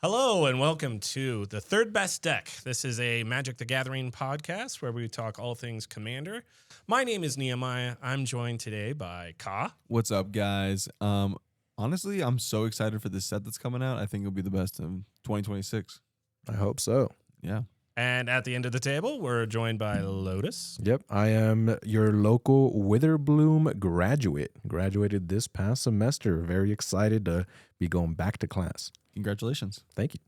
Hello and welcome to the Third Best Deck. This is a Magic the Gathering podcast where we talk all things Commander. My name is Nehemiah. I'm joined today by Ka. What's up, guys? Honestly, I'm so excited for this set that's coming out. I think it'll be the best in 2026. I hope so. Yeah. And at the end of the table, we're joined by Lotus. Yep, I am your local Witherbloom graduate. Graduated this past semester. Very excited to be going back to class. Congratulations. Thank you.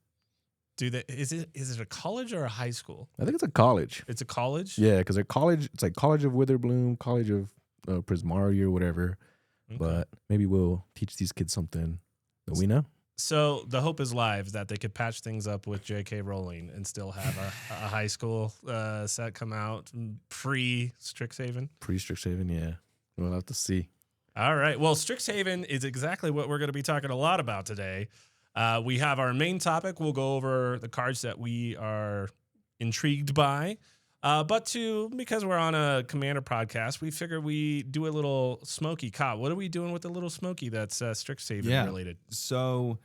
Is it a college or a high school? I think it's a college. It's a college? Yeah, because a college, it's like College of Witherbloom, College of Prismari or whatever. Okay. But maybe we'll teach these kids something that we know. So the hope is live that they could patch things up with J.K. Rowling and still have a high school set come out pre-Strixhaven. Pre-Strixhaven, yeah. We'll have to see. All right. Well, Strixhaven is exactly what we're going to be talking a lot about today. We have our main topic. We'll go over the cards that we are intrigued by. Because we're on a Commander podcast, we figure we do a little Smoky. Ka, what are we doing with the little Smoky that's Strixhaven related? So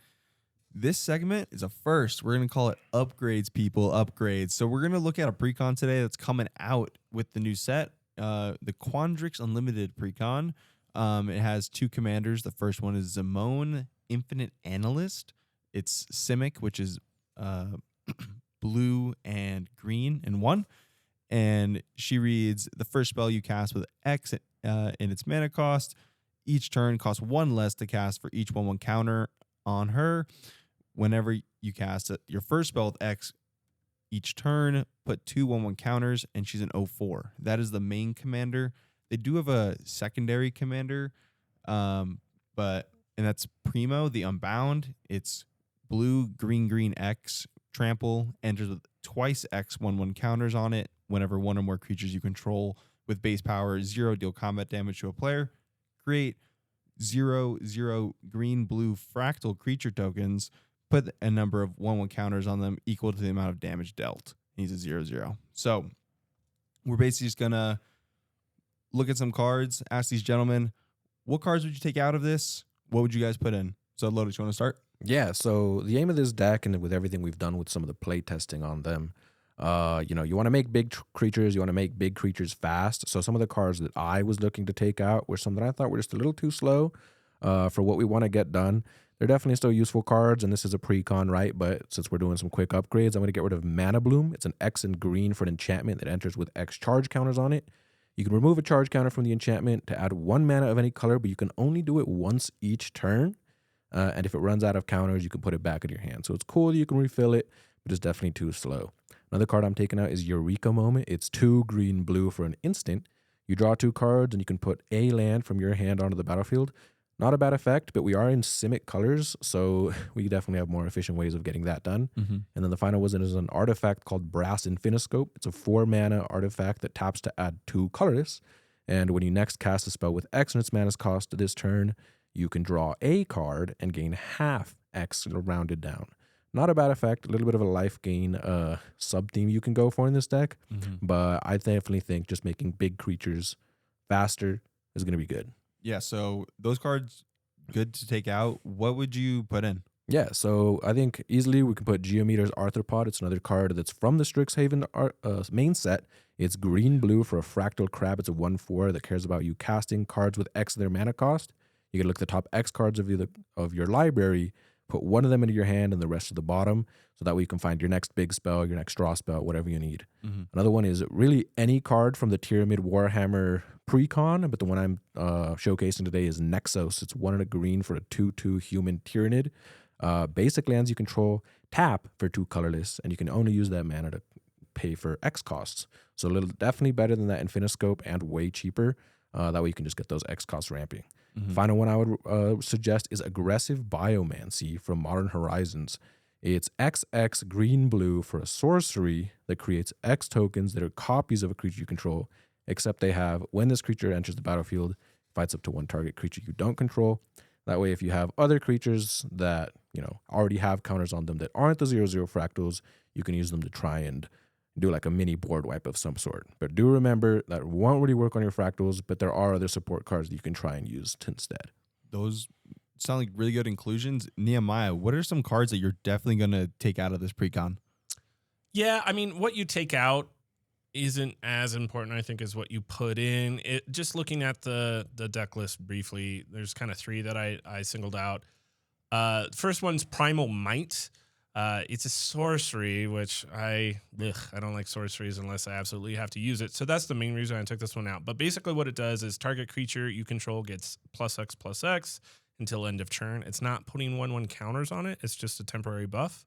this segment is a first. We're going to call it Upgrades, people. Upgrades. So we're going to look at a precon today that's coming out with the new set, the Quandrix Unlimited precon. It has two commanders. The first one is Zimone, Infinite Analyst. It's Simic, which is blue and green in one. And she reads, the first spell you cast with X in its mana cost. Each turn costs one less to cast for each 1/1 counter on her. Whenever you cast your first spell with X each turn, put 2 1/1 counters, and she's an 0/4. That is the main commander. They do have a secondary commander, and that's Primo, the Unbound. It's blue, green, green, X, trample, enters with twice X 1/1 counters on it. Whenever one or more creatures you control with base power 0 deal combat damage to a player, create 0/0 green, blue fractal creature tokens, put a number of 1/1 counters on them equal to the amount of damage dealt. He's a 0/0. So we're basically just going to look at some cards, ask these gentlemen, what cards would you take out of this? What would you guys put in? So Lotus, you want to start? Yeah, so the aim of this deck, and with everything we've done with some of the play testing on them, you want to make big creatures, you want to make big creatures fast. So some of the cards that I was looking to take out were some that I thought were just a little too slow for what we want to get done. They're definitely still useful cards, and this is a precon, right? But since we're doing some quick upgrades, I'm going to get rid of Mana Bloom. It's an X and green for an enchantment that enters with X charge counters on it. You can remove a charge counter from the enchantment to add 1 mana of any color, but you can only do it once each turn. And if it runs out of counters, you can put it back in your hand. So it's cool, you can refill it, but it's definitely too slow. Another card I'm taking out is Eureka Moment. It's 2 green, blue for an instant. You draw 2 cards, and you can put a land from your hand onto the battlefield. Not a bad effect, but we are in Simic colors, so we definitely have more efficient ways of getting that done. Mm-hmm. And then the final one is an artifact called Brass Infiniscope. It's a 4 mana artifact that taps to add 2 colorless. And when you next cast a spell with X in its mana's cost this turn, you can draw a card and gain half X rounded down. Not a bad effect, a little bit of a life gain sub-theme you can go for in this deck, but I definitely think just making big creatures faster is going to be good. Yeah, so those cards, good to take out. What would you put in? Yeah, so I think easily we can put Geometer's Arthropod. It's another card that's from the Strixhaven main set. It's green-blue for a Fractal Crab. It's a 1/4 that cares about you casting cards with X in their mana cost. You can look at the top X cards of your library, put one of them into your hand and the rest of the bottom, so that way you can find your next big spell, your next draw spell, whatever you need. Mm-hmm. Another one is really any card from the Tyramid Warhammer precon, but the one I'm showcasing today is Nexos. It's 1 and a green for a 2/2 human Tyranid. Basic lands you control, tap for 2 colorless, and you can only use that mana to pay for X costs. So definitely better than that Infiniscope and way cheaper. That way you can just get those X costs ramping. Mm-hmm. Final one I would suggest is Aggressive Biomancy from Modern Horizons. It's XX green-blue for a sorcery that creates X tokens that are copies of a creature you control, except they have, when this creature enters the battlefield, fights up to 1 target creature you don't control. That way, if you have other creatures that, already have counters on them that aren't the 0/0 fractals, you can use them to try and do like a mini board wipe of some sort. But do remember that won't really work on your fractals, but there are other support cards that you can try and use instead. Those sound like really good inclusions. Nehemiah, what are some cards that you're definitely going to take out of this pre-con? Yeah, I mean, what you take out isn't as important, I think, as what you put in. It just looking at the deck list briefly, there's kind of 3 that I singled out. First one's Primal Might. It's a sorcery, which I don't like sorceries unless I absolutely have to use it. So that's the main reason I took this one out. But basically what it does is target creature you control gets +X/+X until end of turn. It's not putting 1/1 counters on it. It's just a temporary buff.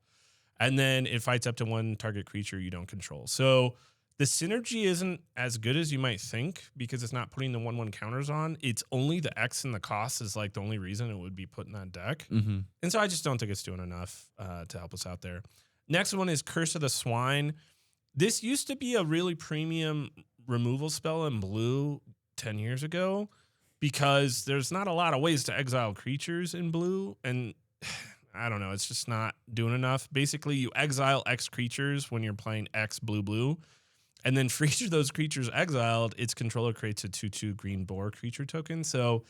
And then it fights up to 1 target creature you don't control. So the synergy isn't as good as you might think because it's not putting the 1/1 counters on. It's only the X and the cost is like the only reason it would be put in that deck. Mm-hmm. And so I just don't think it's doing enough to help us out there. Next one is Curse of the Swine. This used to be a really premium removal spell in blue 10 years ago because there's not a lot of ways to exile creatures in blue. And I don't know, it's just not doing enough. Basically, you exile X creatures when you're playing X blue. And then for each of those creatures exiled, its controller creates a 2/2 green boar creature token. So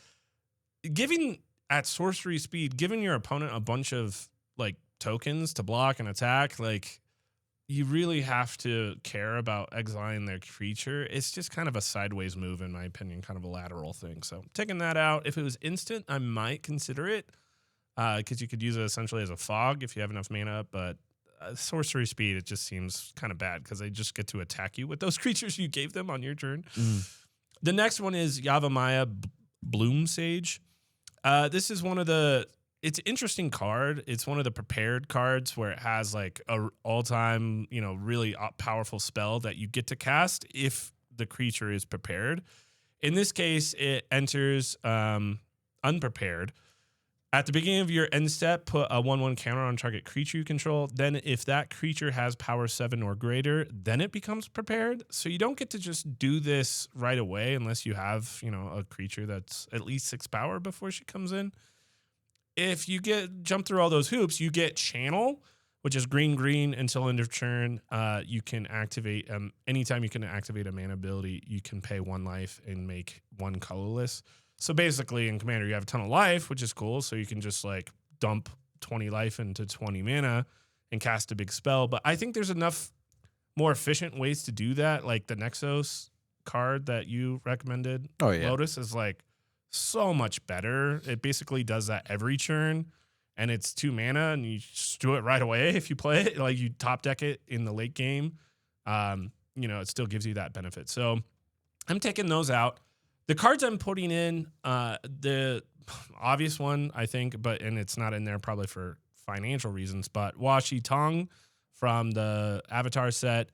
at sorcery speed, giving your opponent a bunch of like tokens to block and attack, like you really have to care about exiling their creature. It's just kind of a sideways move, in my opinion, kind of a lateral thing. So taking that out, if it was instant, I might consider it because you could use it essentially as a fog if you have enough mana, but sorcery speed, it just seems kind of bad because they just get to attack you with those creatures you gave them on your turn. The next one is Yavimaya Bloom Sage. This is it's an interesting card. It's one of the prepared cards where it has like a all-time, really powerful spell that you get to cast if the creature is prepared. In this case, it enters unprepared. At the beginning of your end step, put a 1/1 counter on target creature you control. Then if that creature has power 7 or greater, then it becomes prepared. So you don't get to just do this right away unless you have, a creature that's at least 6 power before she comes in. If you jump through all those hoops, you get Channel, which is green until end of turn. You can activate, anytime you can activate a mana ability, you can pay 1 life and make 1 colorless. So basically in Commander, you have a ton of life, which is cool. So you can just like dump 20 life into 20 mana and cast a big spell. But I think there's enough more efficient ways to do that. Like the Nexos card that you recommended, Lotus, is like so much better. It basically does that every turn and it's 2 mana and you just do it right away. If you play it, like you top deck it in the late game, it still gives you that benefit. So I'm taking those out. The cards I'm putting in, the obvious one, I think, and it's not in there probably for financial reasons, but Washi Tong from the Avatar set.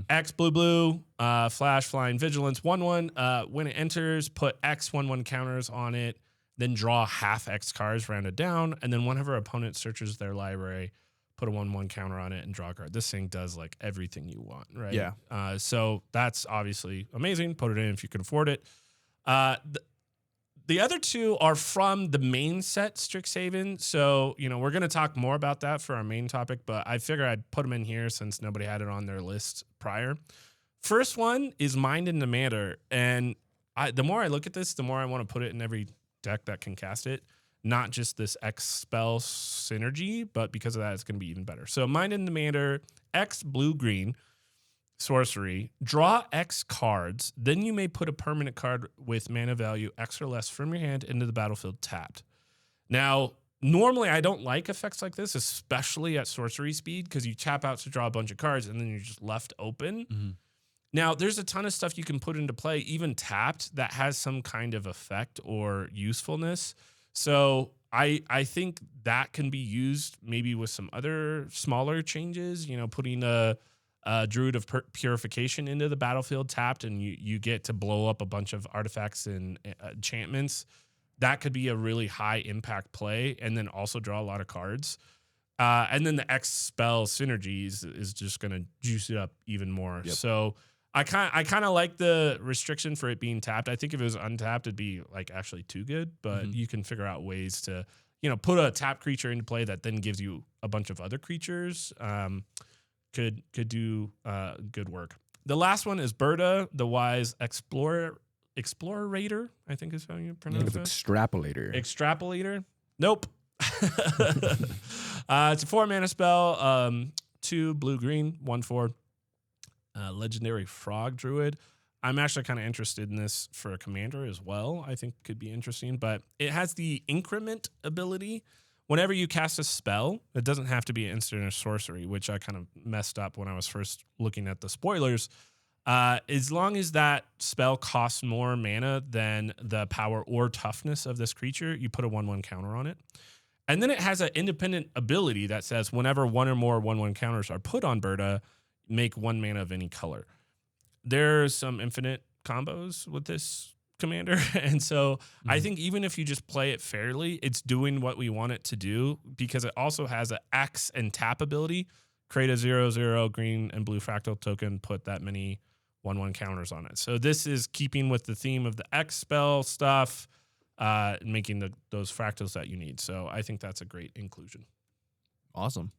X blue, flash, flying, vigilance, 1/1. When it enters, put X 1/1 counters on it, then draw half X cards rounded down, and then whenever opponent searches their library, put a 1/1 counter on it and draw a card. This thing does like everything you want, right? Yeah. So that's obviously amazing. Put it in if you can afford it. The other 2 are from the main set, Strixhaven. So, we're going to talk more about that for our main topic, but I figure I'd put them in here since nobody had it on their list prior. First one is Mind and Demander. And the more I look at this, the more I want to put it in every deck that can cast it. Not just this X spell synergy, but because of that, it's going to be even better. So Mind and Demander, X blue-green. Sorcery, draw X cards, then you may put a permanent card with mana value X or less from your hand into the battlefield tapped. Now, normally I don't like effects like this, especially at sorcery speed, because you tap out to draw a bunch of cards and then you're just left open. Now, there's a ton of stuff you can put into play, even tapped, that has some kind of effect or usefulness. So I think that can be used maybe with some other smaller changes, putting a Druid of Purification into the battlefield tapped, and you get to blow up a bunch of artifacts and enchantments. That could be a really high impact play, and then also draw a lot of cards. And then the X spell synergies is just going to juice it up even more. Yep. So I kind of like the restriction for it being tapped. I think if it was untapped, it'd be like actually too good, but you can figure out ways to, put a tap creature into play that then gives you a bunch of other creatures. Could do good work. The last one is Berta, the Wise Explorator, I think is how you pronounce it. Extrapolator. Extrapolator. Nope. It's a 4-mana spell. 2 blue-green, 1/4. Legendary Frog Druid. I'm actually kind of interested in this for a commander as well. I think could be interesting, but it has the increment ability. Whenever you cast a spell, it doesn't have to be an instant or sorcery, which I kind of messed up when I was first looking at the spoilers. As long as that spell costs more mana than the power or toughness of this creature, you put a 1/1 counter on it. And then it has an independent ability that says whenever one or more 1/1 counters are put on Berta, make 1 mana of any color. There's some infinite combos with this commander. And so I think even if you just play it fairly, it's doing what we want it to do because it also has an X and tap ability. Create a 0/0 green and blue fractal token, put that many 1/1 counters on it. So this is keeping with the theme of the X spell stuff, making those fractals that you need. So I think that's a great inclusion. Awesome.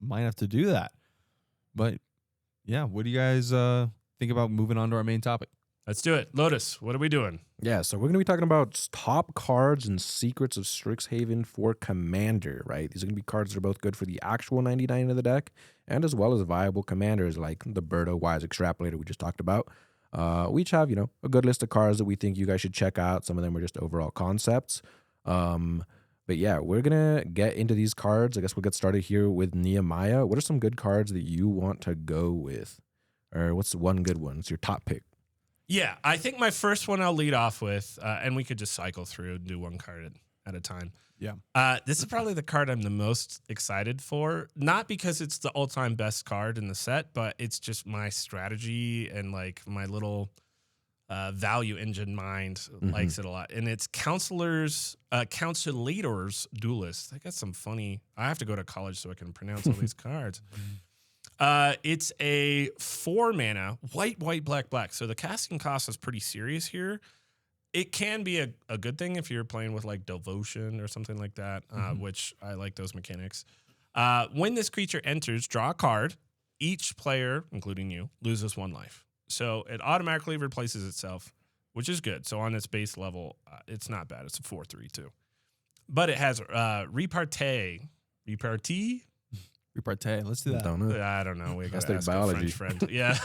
Might have to do that. But yeah, what do you guys think about moving on to our main topic? Let's do it. Lotus, what are we doing? Yeah, so we're going to be talking about top cards and secrets of Strixhaven for Commander, right? These are going to be cards that are both good for the actual 99 of the deck and as well as viable commanders like the Berta Wise Extrapolator we just talked about. We each have, a good list of cards that we think you guys should check out. Some of them are just overall concepts. But yeah, we're going to get into these cards. I guess we'll get started here with Nehemiah. What are some good cards that you want to go with? Or what's one good one? It's your top pick. Yeah, I think my first one I'll lead off with, and we could just cycle through and do one card at a time. Yeah. This is probably the card I'm the most excited for, not because it's the all-time best card in the set, but it's just my strategy and like my little value engine mind likes it a lot. And it's Counselators Duelist. I got some funny, I have to go to college so I can pronounce all these cards. It's a 4-mana, white, black, black. So the casting cost is pretty serious here. It can be a good thing if you're playing with like Devotion or something like that, which I like those mechanics. When this creature enters, draw a card. Each player, including you, loses 1 life. So it automatically replaces itself, which is good. So on its base level, it's not bad. It's a 4/3 too. But it has Repartee. Repartee. Let's do that. I don't know. We got That's to their ask biology. a French friend. Yeah.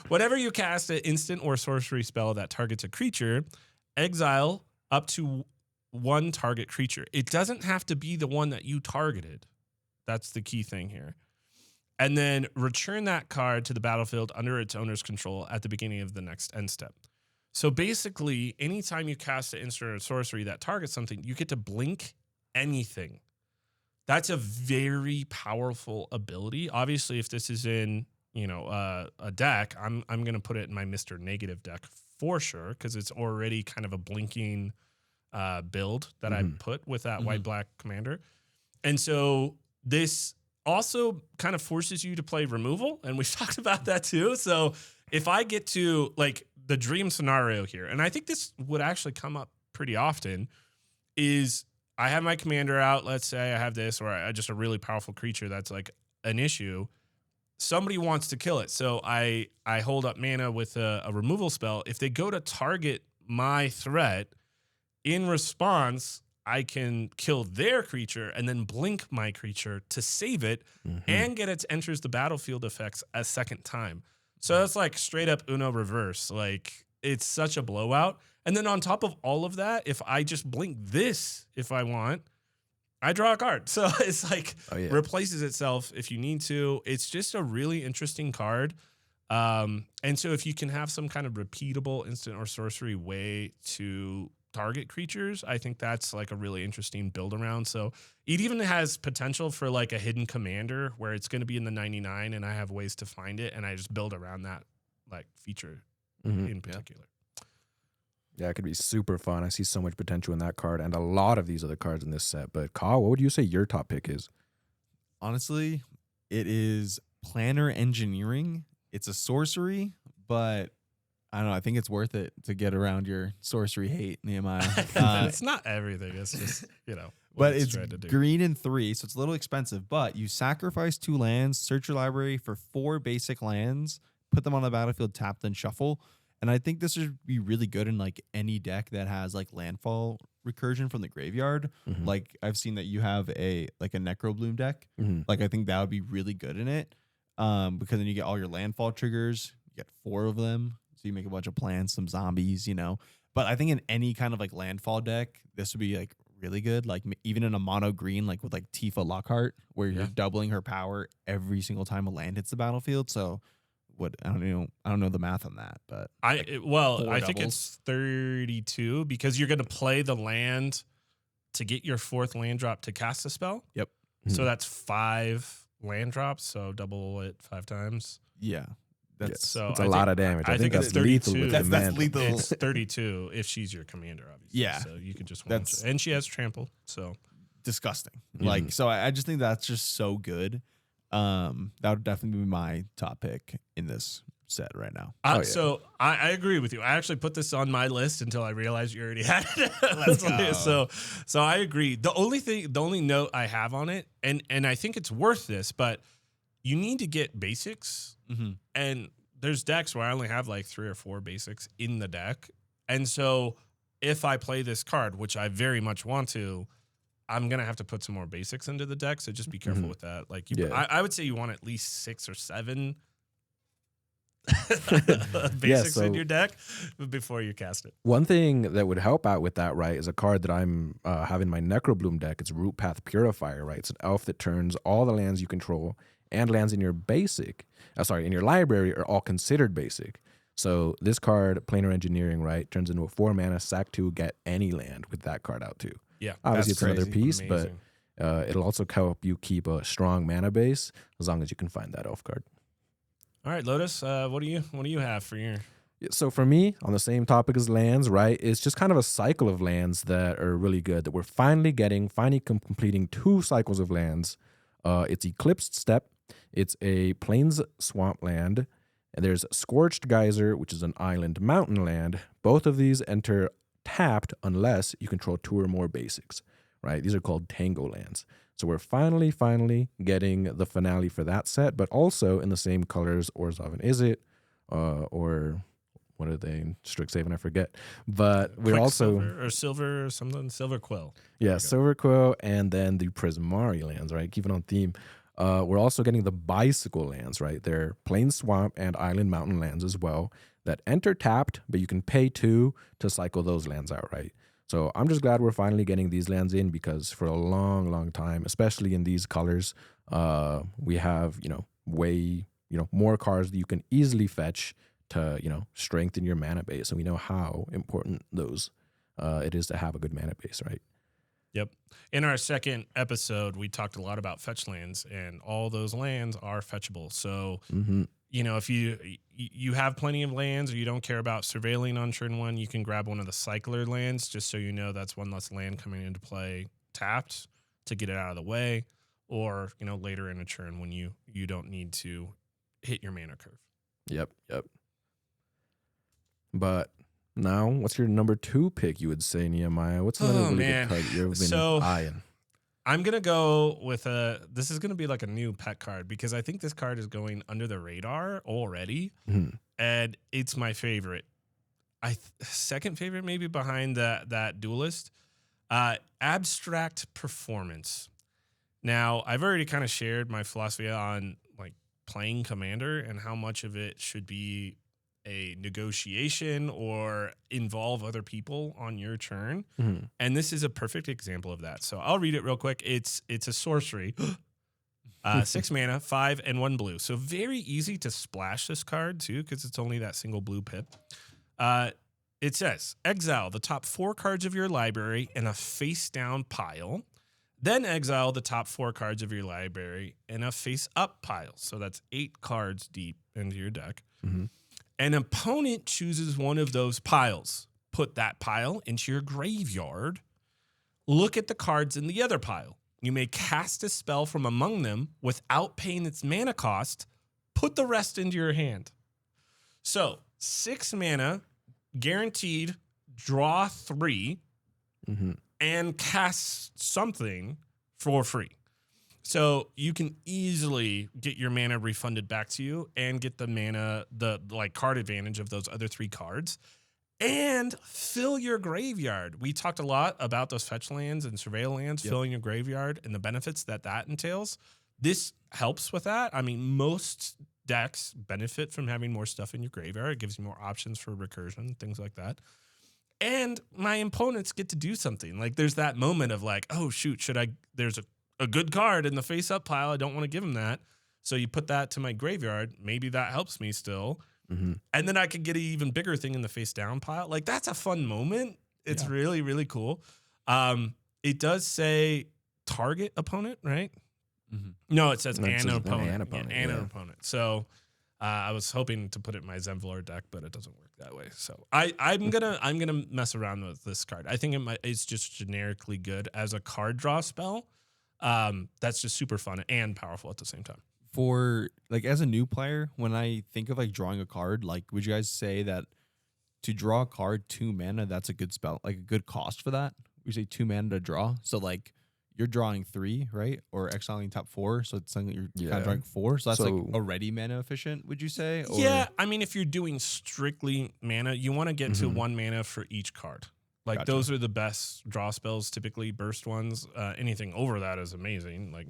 Whenever you cast an instant or sorcery spell that targets a creature, exile up to 1 target creature. It doesn't have to be the one that you targeted. That's the key thing here. And then return that card to the battlefield under its owner's control at the beginning of the next end step. So basically, anytime you cast an instant or sorcery that targets something, you get to blink anything. That's a very powerful ability. Obviously, if this is in, a deck, I'm going to put it in my Mr. Negative deck for sure because it's already kind of a blinking build that I put with that white-black commander. And so this also kind of forces you to play removal, and we've talked about that too. So if I get to, like, the dream scenario here, and I think this would actually come up pretty often, is I have my commander out. Let's say I have this, or I just a really powerful creature that's like an issue. Somebody wants to kill it. So I hold up mana with a removal spell. If they go to target my threat, in response, I can kill their creature and then blink my creature to save it and get its enters the battlefield effects a second time. So that's like straight up Uno reverse. Like, it's such a blowout. And then on top of all of that, if I just blink this, if I want, I draw a card. So it's like replaces itself if you need to. It's just a really interesting card. And so if you can have some kind of repeatable instant or sorcery way to target creatures, I think that's like a really interesting build around. So it even has potential for like a hidden commander where it's going to be in the 99 and I have ways to find it and I just build around that like feature in particular. Yeah, it could be super fun. I see so much potential in that card and a lot of these other cards in this set. But Kyle, what would you say your top pick is? Honestly, it is Planner Engineering. It's a sorcery, but I don't know. I think it's worth it to get around your sorcery hate, Nehemiah. It's not everything. It's just, what but it's trying to do. green and 3, so it's a little expensive. But you sacrifice 2 lands, search your library for 4 basic lands, put them on the battlefield, tap, then shuffle. And I think this would be really good in like any deck that has like landfall recursion from the graveyard. Like I've seen that you have a Necrobloom deck. Mhm. Like I think that would be really good in it. Because then you get all your landfall triggers. You get 4 of them. So you make a bunch of plants, some zombies, But I think in any kind of like landfall deck, this would be like really good. Like even in a mono green, like with like Tifa Lockhart, where you're doubling her power every single time a land hits the battlefield. So I don't know the math on that, but I four think doubles. it's 32 because you're going to play the land to get your 4th land drop to cast a spell. Yep. So that's 5 land drops. So double it 5 times. Yeah. That's So it's a lot of damage. I think it's that's lethal 32. with That's command. lethal. It's 32 if she's your commander, obviously. Yeah. So you can just That's- and she has trample. So disgusting. Mhm. Like, so I just think that's just so good. That would definitely be my top pick in this set right now. Oh, yeah. So I agree with you. I actually put this on my list until I realized you already had it. Let's go. So I agree. The only note I have on it, and I think it's worth this, but you need to get basics. And there's decks where I only have like 3 or 4 basics in the deck. And so if I play this card, which I very much want to, I'm going to have to put some more basics into the deck. So just be careful with that. Like I would say you want at least 6 or 7 basics so- in your deck before you cast it. One thing that would help out with that, right, is a card that I'm having my Necrobloom deck. It's Root Path Purifier, right? It's an elf that turns all the lands you control and lands in your in your library are all considered basic. So this card, Planar Engineering, right, turns into a 4 mana, sack 2, get any land with that card out too. Yeah. Obviously, that's it's another crazy. piece, Amazing. but it'll also help you keep a strong mana base as long as you can find that elf card. All right, Lotus, what do you have for your... So for me, on the same topic as lands, right, it's just kind of a cycle of lands that are really good that we're finally completing 2 cycles of lands. It's Eclipsed Steppe. It's a Plains Swamp land. And there's Scorched Geyser, which is an island mountain land. Both of these enter tapped unless you control 2 or more basics, right? These are called Tango lands. So we're finally getting the finale for that set, but also in the same colors, Orzhov and Izzet, or what are they? Strixhaven, I forget. But we're also Silver or something, Silver Quill. Silver Quill, and then the Prismari lands, right? Keeping on theme. We're also getting the Bicycle lands, right? They're Plain Swamp and Island Mountain lands as well that enter tapped, but you can pay 2 to cycle those lands out, right? So I'm just glad we're finally getting these lands in because for a long time, especially in these colors, we have, way, more cards that you can easily fetch to, strengthen your mana base. And we know how important those it is to have a good mana base, right? Yep. In our second episode, we talked a lot about fetch lands, and all those lands are fetchable. So, if you have plenty of lands or you don't care about surveilling on turn 1, you can grab one of the cycler lands just so you know that's one less land coming into play tapped to get it out of the way, or, later in a turn when you don't need to hit your mana curve. Yep. But now, what's your number 2 pick, you would say, Nehemiah? What's another really good card that you've been eyeing? I'm going to go with this is going to be like a new pet card because I think this card is going under the radar already. And it's my favorite. Second favorite maybe behind that Duelist. Abstract Performance. Now, I've already kind of shared my philosophy on like playing Commander and how much of it should be a negotiation or involve other people on your turn. And this is a perfect example of that. So I'll read it real quick. It's a sorcery. 6 mana, 5 and 1 blue. So very easy to splash this card too, because it's only that single blue pip. It says, exile the top 4 cards of your library in a face down pile. Then exile the top 4 cards of your library in a face up pile. So that's 8 cards deep into your deck. An opponent chooses one of those piles. Put that pile into your graveyard. Look at the cards in the other pile. You may cast a spell from among them without paying its mana cost. Put the rest into your hand. So 6 mana, guaranteed, draw 3, and cast something for free. So you can easily get your mana refunded back to you and get the mana, the card advantage of those other 3 cards. and fill your graveyard. We talked a lot about those fetch lands and surveil lands, filling your graveyard and the benefits that entails. This helps with that. I mean, most decks benefit from having more stuff in your graveyard. It gives you more options for recursion, things like that. And my opponents get to do something. Like there's that moment of like, oh shoot, there's a good card in the face up pile. I don't want to give him that. So you put that to my graveyard. Maybe that helps me still. Mm-hmm. And then I could get an even bigger thing in the face down pile. Like that's a fun moment. It's really, really cool. It does say target opponent, right? Mm-hmm. No, it says No, it an says opponent. an opponent, An yeah. opponent. So I was hoping to put it in my Zenvlor deck, but it doesn't work that way. So I'm gonna mess around with this card. I think it's just generically good as a card draw spell. That's just super fun and powerful at the same time. For like as a new player, when I think of like drawing a card, like would you guys say that to draw a card 2 mana, that's a good spell, like a good cost for that? We say 2 mana to draw. So like you're drawing 3, right? Or exiling top 4. So it's something you're kind of drawing 4. So that's like already mana efficient, would you say? Or? Yeah, I mean, if you're doing strictly mana, you want to get to 1 mana for each card. Like those are the best draw spells, typically burst ones. Anything over that is amazing, like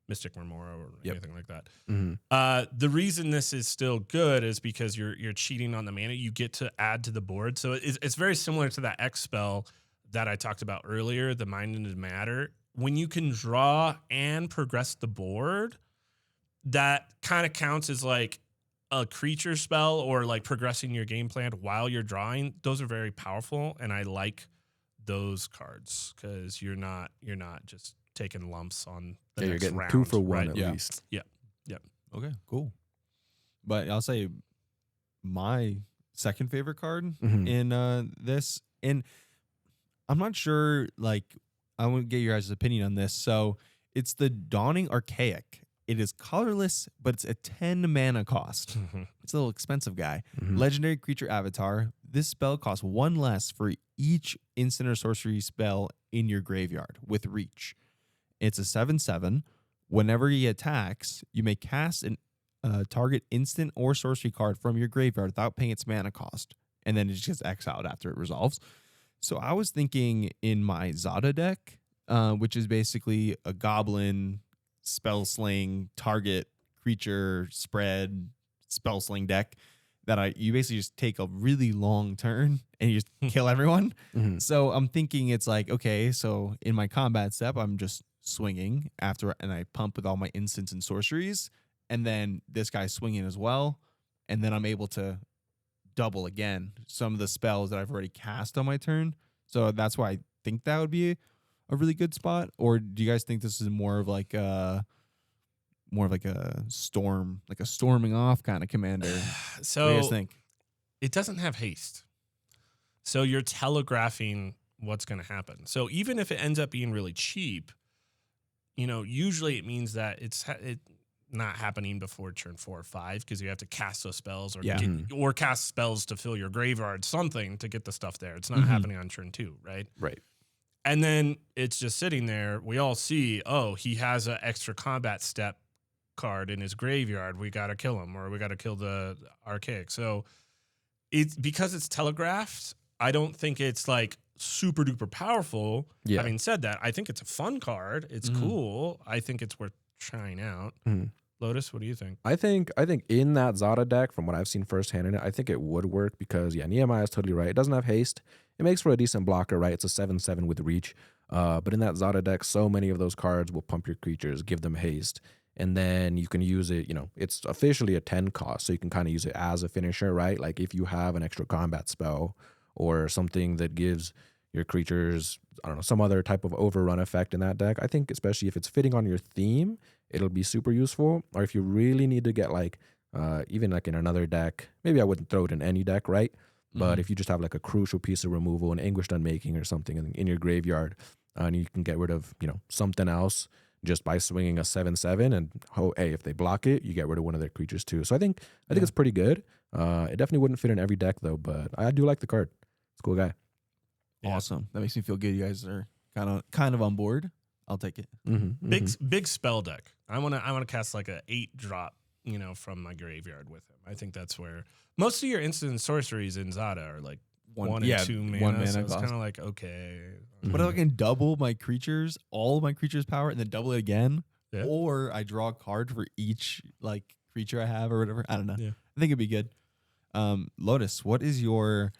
Mystic Remora or anything like that. Mm-hmm. The reason this is still good is because you're cheating on the mana. You get to add to the board. So it's very similar to that X spell that I talked about earlier, the Mind into Matter. When you can draw and progress the board, that kind of counts as like a creature spell or like progressing your game plan while you're drawing. Those are very powerful, and I like those cards because you're not just taking lumps on the you're next getting round, 2 for 1 right? at least. Yep. Okay, cool. But I'll say my second favorite card in this, and I'm not sure, like, I want to get your guys' opinion on this. So it's the Dawning Archaic. It is colorless, but it's a 10 mana cost. It's a little expensive guy. Legendary creature avatar. This spell costs 1 less for each instant or sorcery spell in your graveyard with reach. It's a 7/7. Whenever he attacks, you may cast an target instant or sorcery card from your graveyard without paying its mana cost, and then it just gets exiled after it resolves. So I was thinking in my Zada deck, which is basically a goblin spell sling target creature spread spell sling deck, that you basically just take a really long turn and you just kill everyone. So I'm thinking it's like, okay, so in my combat step, I'm just swinging after, and I pump with all my instants and sorceries, and then this guy's swinging as well, and then I'm able to double again some of the spells that I've already cast on my turn. So that's why I think that would be a really good spot. Or do you guys think this is more of like a storm, like a storming off kind of commander? So what do you guys think? It doesn't have haste. So you're telegraphing what's going to happen. So even if it ends up being really cheap, usually it means that it's not happening before turn 4 or 5 because you have to cast those spells or cast spells to fill your graveyard, something to get the stuff there. It's not happening on turn 2, right? Right. And then it's just sitting there. We all see, he has an extra combat step card in his graveyard. We got to kill him, or we got to kill the Archaic. So it's because it's telegraphed. I don't think it's like super duper powerful. Yeah. Having said that, I think it's a fun card. It's cool. I think it's worth trying out. Lotus, what do you think? I think in that Zada deck, from what I've seen firsthand in it, I think it would work because Nehemiah is totally right. It doesn't have haste. It makes for a decent blocker, right? It's a 7/7 with reach. But in that Zada deck, so many of those cards will pump your creatures, give them haste, and then you can use it. It's officially a 10 cost, so you can kind of use it as a finisher, right? Like if you have an extra combat spell or something that gives your creatures, I don't know, some other type of overrun effect in that deck. I think especially if it's fitting on your theme, it'll be super useful. Or if you really need to get like, even like in another deck, maybe I wouldn't throw it in any deck, right? But if you just have like a crucial piece of removal, an Anguished Unmaking or something in your graveyard, and you can get rid of, something else just by swinging a 7/7, and hey, if they block it, you get rid of one of their creatures too. So I think it's pretty good. It definitely wouldn't fit in every deck though, but I do like the card. It's a cool guy. Awesome. That makes me feel good. You guys are kind of on board. I'll take it. Big spell deck. I want to cast like a 8-drop from my graveyard with him. I think that's where most of your instant sorceries in Zada are like one and two mana. one mana so it's cost. kind of like, okay. But I can double my creatures, all of my creatures' power, and then double it again. Yeah. Or I draw a card for each like creature I have or whatever. I don't know. Yeah. I think it'd be good. Lotus, what is your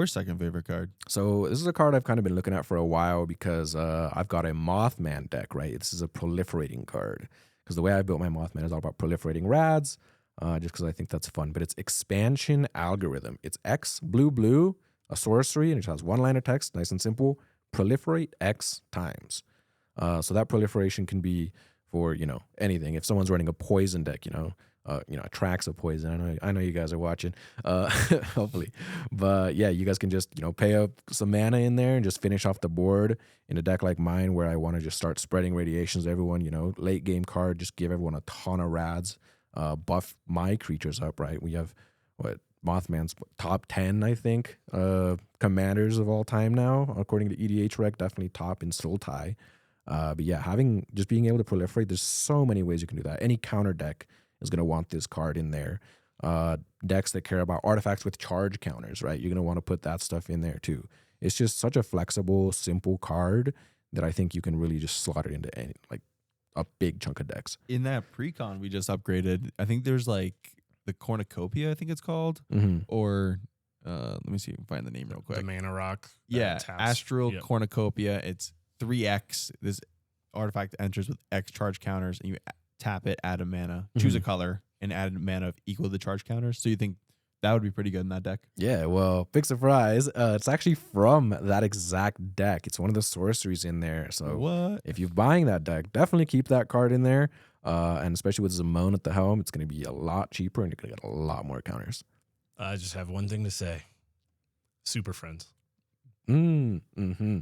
second favorite card? So this is a card I've kind of been looking at for a while because I've got a Mothman deck, right? This is a proliferating card because the way I built my Mothman is all about proliferating rads, just because I think that's fun. But it's expansion algorithm. It's X, blue, a sorcery, and it has one line of text, nice and simple. Proliferate X times. So that proliferation can be for anything. If someone's running a poison deck, attracts a poison. I know you guys are watching, hopefully. But yeah, you guys can just, pay up some mana in there and just finish off the board in a deck like mine where I want to just start spreading radiations to everyone, late game card, just give everyone a ton of rads, buff my creatures up, right? We have, Mothman's top 10, I think, commanders of all time now, according to EDH Rec, definitely top in Sultai. But yeah, being able to proliferate, there's so many ways you can do that. Any counter deck is going to want this card in there. Decks that care about artifacts with charge counters, right? You're going to want to put that stuff in there too. It's just such a flexible, simple card that I think you can really just slot it into a big chunk of decks. In that pre-con we just upgraded, I think there's like the Cornucopia, I think it's called, or let me see if I can find the name real quick. The Mana Rock. Yeah, taps. Astral Yep. Cornucopia. It's 3x. This artifact enters with X charge counters, and you tap it, add a mana, choose a color, and add a mana of equal to the charge counters. So you think that would be pretty good in that deck? Yeah, well, big surprise. It's actually from that exact deck. It's one of the sorceries in there. So What? if you're buying that deck, definitely keep that card in there. And especially with Zamone at the helm, it's going to be a lot cheaper and you're going to get a lot more counters. I just have one thing to say. Super Friends. Mm-hmm.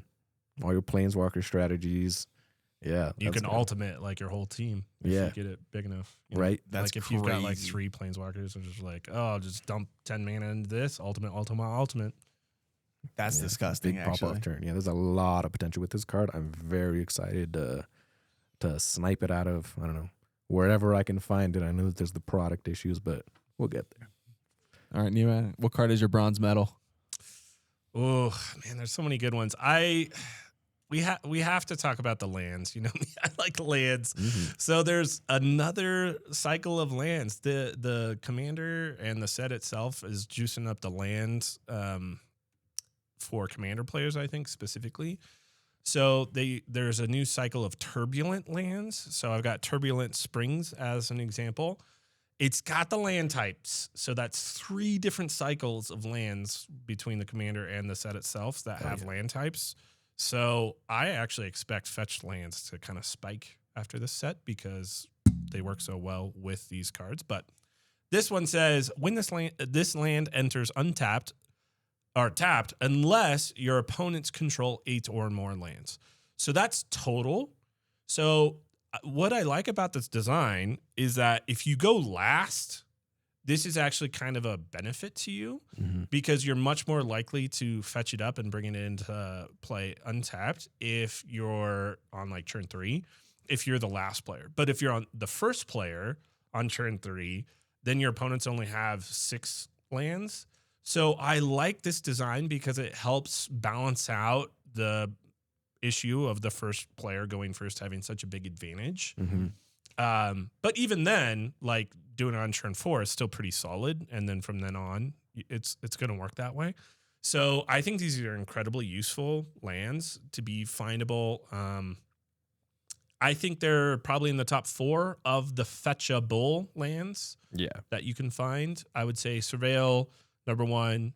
All your Planeswalker strategies. Yeah. You that's can good. ultimate like your whole team if Yeah. you get it big enough. Right. That's like if you've got like crazy. 3 Planeswalkers and just like, I'll just dump 10 mana into this. Ultimate. That's Yeah, disgusting, Big actually. pop-off turn. Yeah, there's a lot of potential with this card. I'm very excited to snipe it out of, I don't know, wherever I can find it. I know that there's the product issues, but we'll get there. All right, Nima, what card is your bronze medal? Oh, man, there's so many good ones. We have to talk about the lands. I like lands. So there's another cycle of lands. The commander and the set itself is juicing up the lands for commander players, I think, specifically. So there's a new cycle of turbulent lands. So I've got Turbulent Springs as an example. It's got the land types. So that's 3 different cycles of lands between the commander and the set itself that have land types. So I actually expect fetched lands to kind of spike after this set because they work so well with these cards. But this one says, when this land enters untapped or tapped unless your opponents control 8 or more lands. So that's total. So what I like about this design is that if you go last, this is actually kind of a benefit to you because you're much more likely to fetch it up and bring it into play untapped if you're on like turn 3, if you're the last player. But if you're on the first player on turn 3, then your opponents only have 6 lands. So I like this design because it helps balance out the issue of the first player going first having such a big advantage. But even then, like doing it on turn 4 is still pretty solid. And then from then on, it's going to work that way. So I think these are incredibly useful lands to be findable. I think they're probably in the top 4 of the fetchable lands that you can find. I would say Surveil, number 1,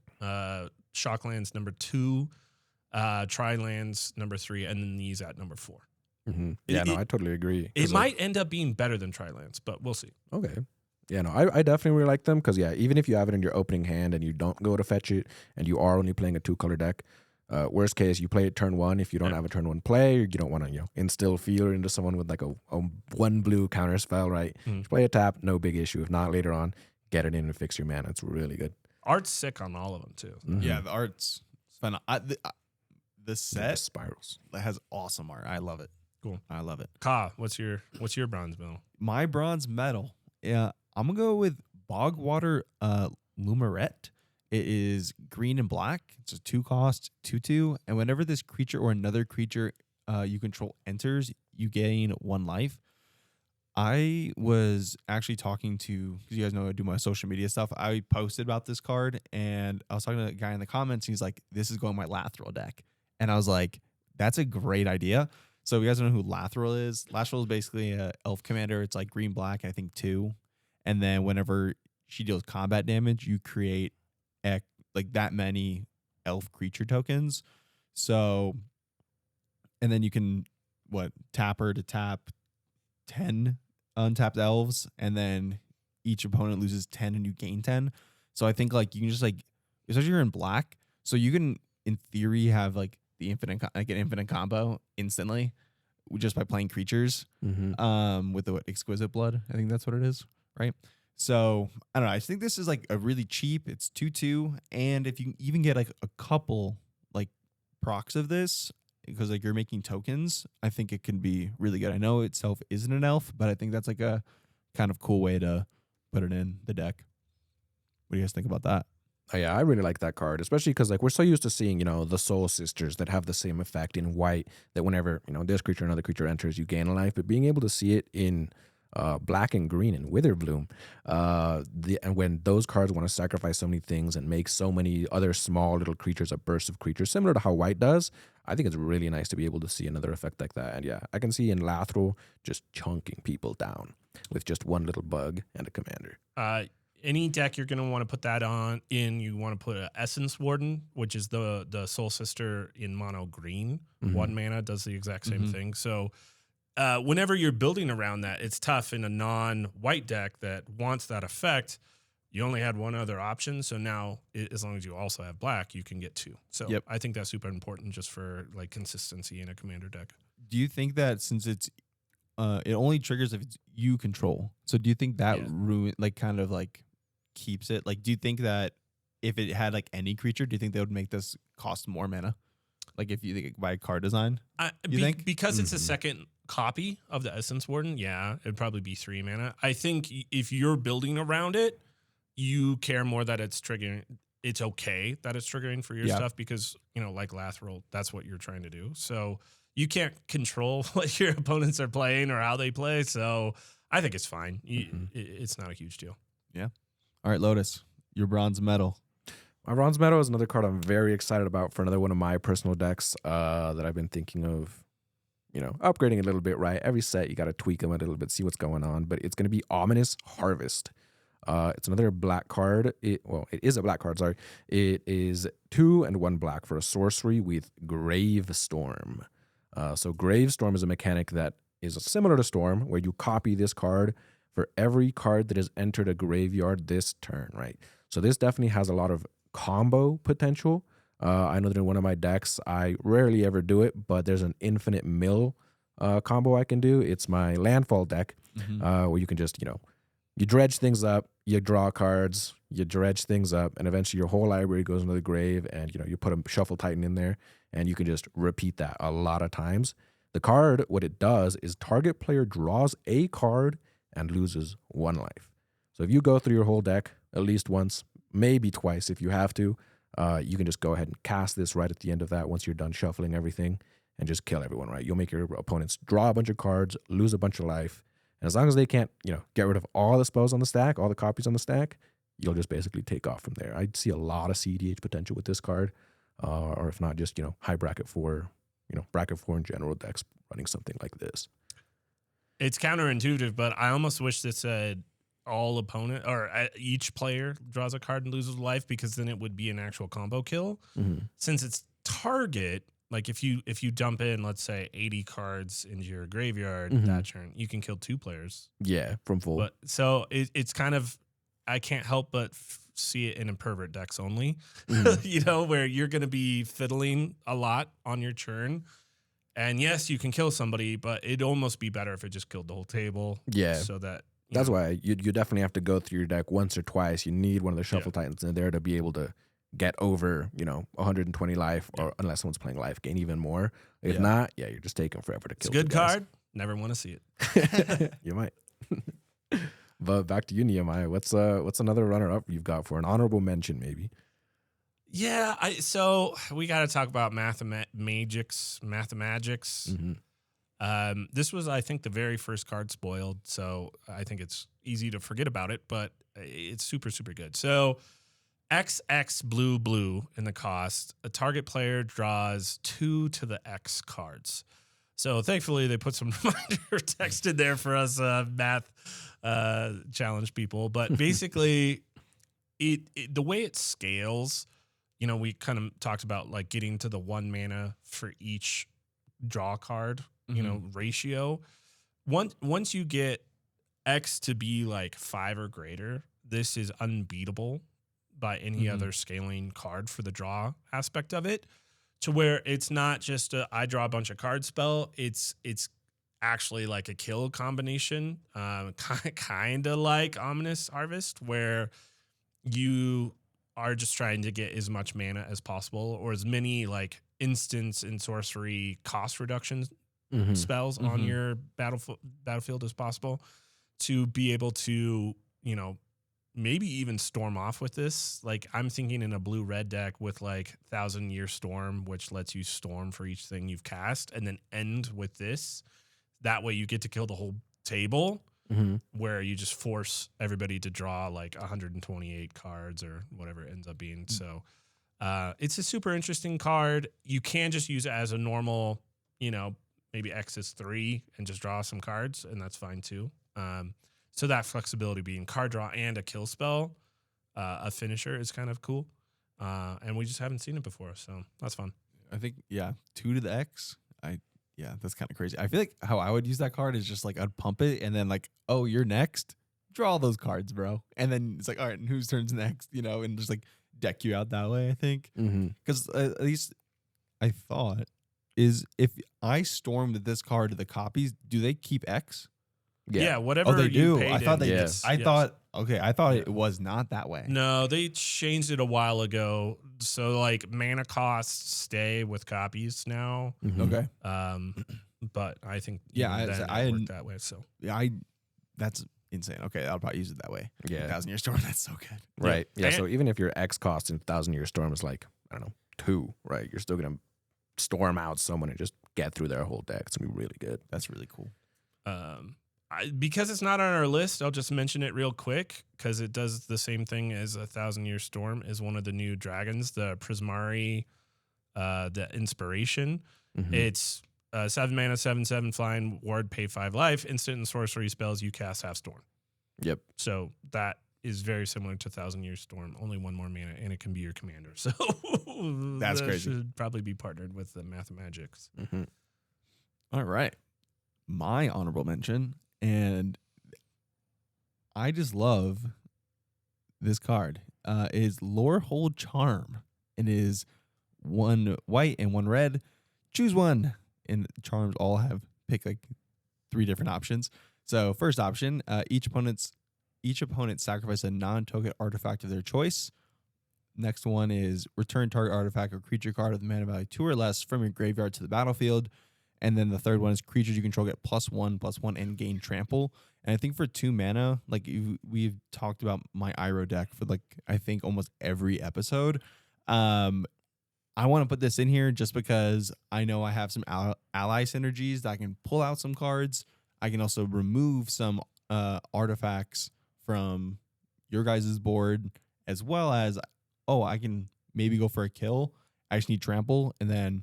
Shocklands, number 2, Tri-lands, number 3, and then these at number 4. Yeah, I totally agree. It might end up being better than Tri-lands, but we'll see. Okay. Yeah, no, I definitely really like them because, even if you have it in your opening hand and you don't go to fetch it and you are only playing a 2-color deck, worst case, you play it turn 1 if you don't have a turn 1 play or you don't want to, instill fear into someone with like a 1 blue counter spell, right? Just play a tap, no big issue. If not, later on, get it in and fix your mana. It's really good. Art's sick on all of them, too. Yeah, the art's fun. The set spirals has awesome art. I love it. Cool. I love it. Ka, what's your bronze medal? My bronze medal Yeah, I'm gonna go with Bogwater Lumerette. It is green and black. It's a 2-cost 2/2, and whenever this creature or another creature you control enters, you gain 1 life. I was actually talking to, because you guys know I do my social media stuff. I posted about this card, and I was talking to a guy in the comments. And he's like, "This is going my Lathril deck," and I was like, "That's a great idea." So you guys know who Lathril is? Lathril is basically a elf commander. It's like green black, I think 2, and then whenever she deals combat damage, you create like that many elf creature tokens. So, and then you can tap her to tap 10 untapped elves, and then each opponent loses 10 and you gain 10. So I think like you can just like, especially you're in black, so you can in theory have like the an infinite combo instantly just by playing creatures. With the exquisite blood, I think that's what it is, right? So I don't know, I think this is like a really cheap, it's 2/2, and if you can even get like a couple like procs of this, because like you're making tokens, I think it can be really good. I know itself isn't an elf, but I think that's like a kind of cool way to put it in the deck. What do you guys think about that? Oh, yeah, I really like that card, especially because like we're so used to seeing, the Soul Sisters that have the same effect in white, that whenever, this creature or another creature enters, you gain a life. But being able to see it in black and green and Witherbloom, and when those cards want to sacrifice so many things and make so many other small little creatures a burst of creatures, similar to how white does, I think it's really nice to be able to see another effect like that. And yeah, I can see in Lathril just chunking people down with just one little bug and a commander. Any deck you're going to want to put that you want to put an Essence Warden, which is the Soul Sister in mono green. 1 mana does the exact same thing. So whenever you're building around that, it's tough in a non-white deck that wants that effect. You only had one other option. So now, as long as you also have black, you can get 2. So I think that's super important just for like consistency in a commander deck. Do you think that since it's it only triggers if it's you control, so do you think that kind of like keeps it? Like, do you think that if it had like any creature, do you think they would make this cost more mana? Like if you think by card design, you think? Because it's a second copy of the Essence Warden, it'd probably be 3 mana. I think if you're building around it, you care more that it's triggering. It's okay that it's triggering for your stuff because, like Lathril, that's what you're trying to do. So you can't control what your opponents are playing or how they play. So I think it's fine. It's not a huge deal. Yeah. All right, Lotus, your bronze medal. My bronze medal is another card I'm very excited about for another one of my personal decks that I've been thinking of, upgrading a little bit, right? Every set, you got to tweak them a little bit, see what's going on. But it's going to be Ominous Harvest. It's another black card. It is a black card, sorry. It is 2 and 1 black for a sorcery with Grave Storm. So Grave Storm is a mechanic that is similar to Storm, where you copy this card for every card that has entered a graveyard this turn, right? So this definitely has a lot of combo potential. I know that in one of my decks, I rarely ever do it, but there's an infinite mill combo I can do. It's my landfall deck, where you can just, you dredge things up, you draw cards, you dredge things up, and eventually your whole library goes into the grave, and you put a Shuffle Titan in there, and you can just repeat that a lot of times. The card, what it does is target player draws a card and loses 1 life. So if you go through your whole deck at least once, maybe twice if you have to, you can just go ahead and cast this right at the end of that once you're done shuffling everything and just kill everyone, right? You'll make your opponents draw a bunch of cards, lose a bunch of life, and as long as they can't, get rid of all the spells on the stack, all the copies on the stack, you'll just basically take off from there. I see a lot of cEDH potential with this card, or if not, just, high bracket 4, bracket 4 in general decks running something like this. It's counterintuitive, but I almost wish this said all opponent or each player draws a card and loses life, because then it would be an actual combo kill. Since it's target, like if you dump in, let's say 80 cards into your graveyard that turn, you can kill 2 players. Yeah, from full. But so it's kind of, I can't help but see it in pervert decks only, where you're going to be fiddling a lot on your turn. And yes, you can kill somebody, but it'd almost be better if it just killed the whole table. Yeah. So that that's why you definitely have to go through your deck once or twice. You need one of the Shuffle Titans in there to be able to get over, 120 life, or unless someone's playing life, gain even more. If not, you're just taking forever to kill. It's a good card. Never want to see it. You might. But back to you, Nehemiah. What's another runner up you've got for an honorable mention, maybe? Yeah, so we got to talk about mathemagics. This was, I think, the very first card spoiled, so I think it's easy to forget about it, but it's super, super good. So XX blue in the cost, a target player draws 2 to the X cards. So thankfully they put some reminder text in there for us math challenge people. But basically, the way it scales, we kind of talked about like getting to the 1 mana for each draw card, ratio. Once you get X to be like 5 or greater, this is unbeatable by any other scaling card for the draw aspect of it, to where it's not just I draw a bunch of cards spell. It's actually like a kill combination, kind of like Ominous Harvest, where you are just trying to get as much mana as possible or as many like instants and sorcery cost reduction spells on your battlefield as possible to be able to, maybe even storm off with this. Like I'm thinking in a blue-red deck with like 1,000-Year Storm, which lets you storm for each thing you've cast, and then end with this. That way you get to kill the whole table, where you just force everybody to draw like 128 cards or whatever it ends up being. So it's a super interesting card. You can just use it as a normal, maybe X is 3 and just draw some cards, and that's fine too. So that flexibility being card draw and a kill spell, a finisher is kind of cool. And we just haven't seen it before, so that's fun. I think, 2 to the X. That's kind of crazy. I feel like how I would use that card is just like I'd pump it and then like, oh, you're next. Draw all those cards, bro. And then it's like, all right, and whose turn's next? And just like deck you out that way, I think. Because at least I thought is if I stormed this card to the copies, do they keep X? Yeah, whatever. Oh, they do. Paid I thought they. yes. I thought. Okay, I thought it was not that way. No, they changed it a while ago. So like mana costs stay with copies now. Okay. But I think I worked that way. So that's insane. Okay, I'll probably use it that way. Yeah, 1,000-Year Storm. That's so good. Right. Yeah. So even if your X cost in 1,000-Year Storm is like 2, right? You're still gonna storm out someone and just get through their whole deck. It's gonna be really good. That's really cool. Because it's not on our list, I'll just mention it real quick because it does the same thing as 1,000-Year Storm. Is one of the new dragons, the Prismari, the Inspiration. It's 7 mana, 7/7 flying ward, pay 5 life, instant and sorcery spells you cast have storm. Yep. So that is very similar to 1,000-Year Storm. Only 1 more mana, and it can be your commander. So that's crazy. Should probably be partnered with the Mathemagics. All right, my honorable mention. And I just love this card. Is Lorehold Charm. It is 1 white and 1 red. Choose one. And charms all have pick like 3 different options. So first option, each opponent sacrifice a non-token artifact of their choice. Next one is return target artifact or creature card with mana value 2 or less from your graveyard to the battlefield. And then the third one is creatures you control get +1/+1 and gain trample. And I think for 2 mana, like we've talked about my Iroh deck for like I think almost every episode. I want to put this in here just because I know I have some ally synergies that I can pull out some cards. I can also remove some artifacts from your guys' board, as well as I can maybe go for a kill. I just need trample, and then